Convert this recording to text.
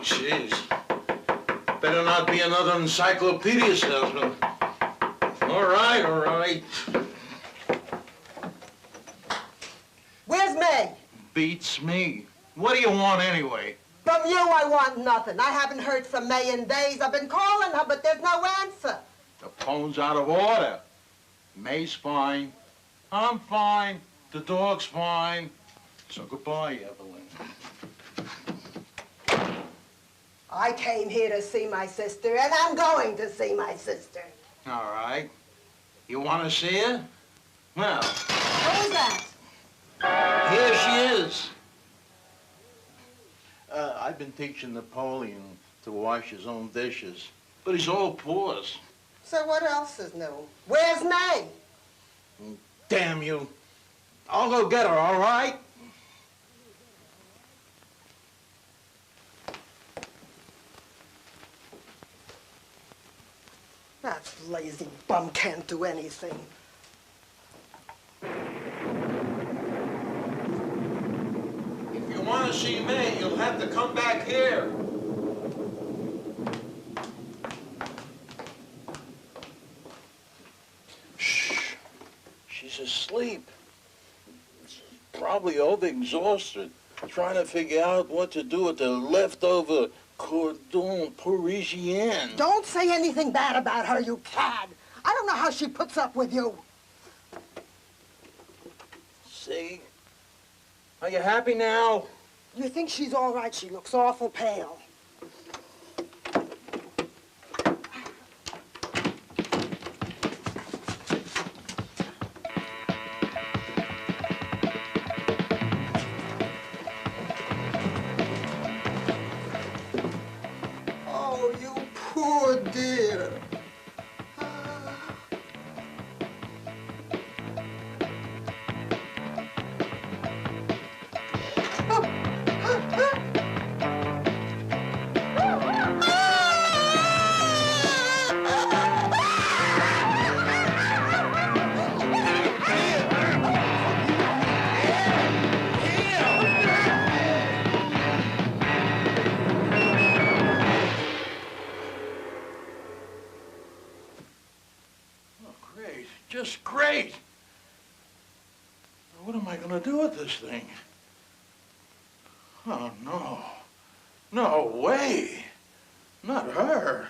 jeez. Better not be another encyclopedia salesman. All right, all right. Where's May? Beats me. What do you want anyway? From you, I want nothing. I haven't heard from May in days. I've been calling her, but there's no answer. The phone's out of order. May's fine. I'm fine. The dog's fine. So goodbye, Evelyn. I came here to see my sister, and I'm going to see my sister. All right. You want to see her? Well. Who is that? Here she is. I've been teaching Napoleon to wash his own dishes, but he's all paws. So what else is new? Where's May? Damn you. I'll go get her, all right? That lazy bum can't do anything. If you want to see May, you'll have to come back here. Shh. She's asleep. Probably overexhausted, trying to figure out what to do with the leftover cordon Parisien. Don't say anything bad about her, you cad. I don't know how she puts up with you. See? Are you happy now? You think she's all right? She looks awful pale. Oh, you poor dear. Great, just great. What am I going to do with this thing? Oh, no. No way. Not her.